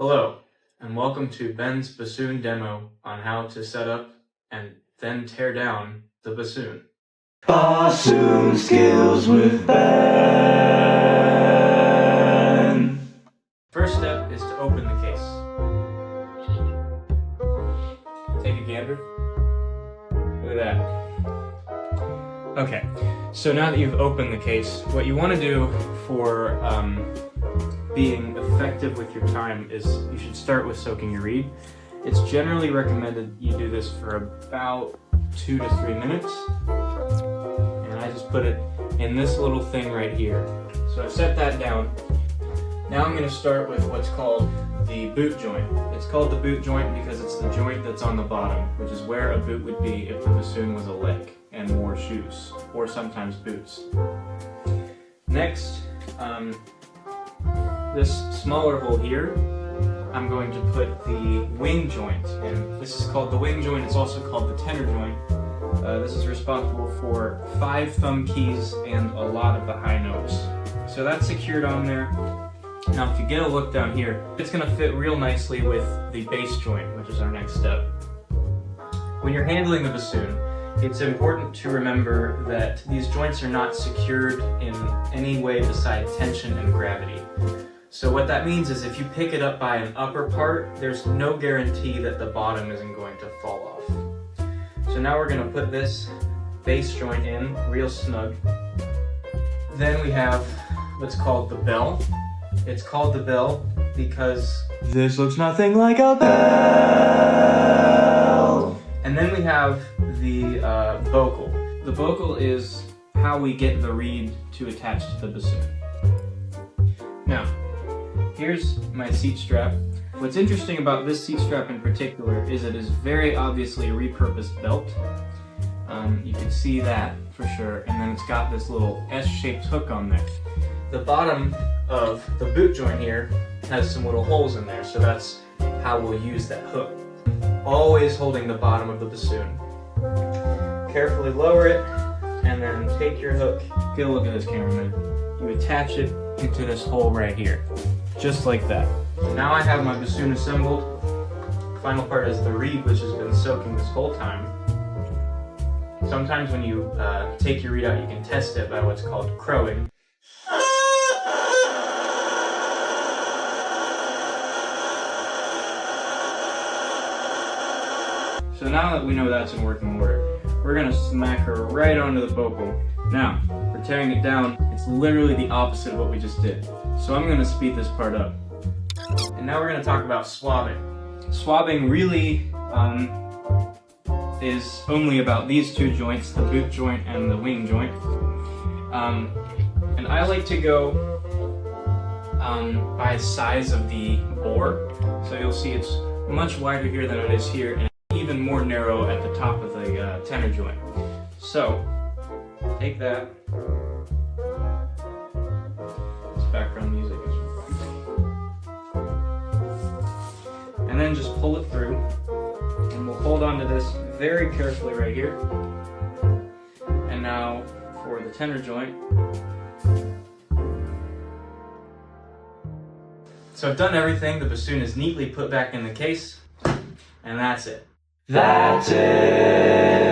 Hello, and welcome to Ben's bassoon demo on how to set up and then tear down the bassoon. Bassoon skills with Ben. First step is to open the case. Take a gander. Look at that. Okay, so now that you've opened the case, what you want to do for being effective with your time is you should start with soaking your reed. It's generally recommended you do this for about 2 to 3 minutes. And I just put it in this little thing right here. So I've set that down. Now I'm going to start with what's called the boot joint. It's called the boot joint because it's the joint that's on the bottom, which is where a boot would be if the bassoon was a leg and wore shoes, or sometimes boots. Next, this smaller hole here, I'm going to put the wing joint in. This is called the wing joint. It's also called the tenor joint. This is responsible for 5 thumb keys and a lot of the high notes. So that's secured on there. Now if you get a look down here, it's going to fit real nicely with the bass joint, which is our next step. When you're handling the bassoon, it's important to remember that these joints are not secured in any way besides tension and gravity. So what that means is if you pick it up by an upper part, there's no guarantee that the bottom isn't going to fall off. So now we're going to put this bass joint in real snug. Then we have what's called the bell. It's called the bell because this looks nothing like a bell. And then we have the vocal. The vocal is how we get the reed to attach to the bassoon. Now, here's my seat strap. What's interesting about this seat strap in particular is it is very obviously a repurposed belt. You can see that for sure, and then it's got this little S-shaped hook on there. The bottom of the boot joint here has some little holes in there, so that's how we'll use that hook. Always holding the bottom of the bassoon. Carefully lower it, and then take your hook. Get a look at this, cameraman. You attach it into this hole right here, just like that. Now I have my bassoon assembled. The final part is the reed, which has been soaking this whole time. Sometimes when you take your reed out, you can test it by what's called crowing. So now that we know that's in working order, we're gonna smack her right onto the vocal. Now, for tearing it down, it's literally the opposite of what we just did. So I'm gonna speed this part up. And now we're gonna talk about swabbing. Swabbing really is only about these 2 joints, the boot joint and the wing joint. And I like to go by size of the bore. So you'll see it's much wider here than it is here, and even more narrow at the top of the tenor joint. So, take that. This background music is and then just pull it through, and we'll hold on to this very carefully right here. And now for the tenor joint. So I've done everything. The bassoon is neatly put back in the case, and that's it. That's it.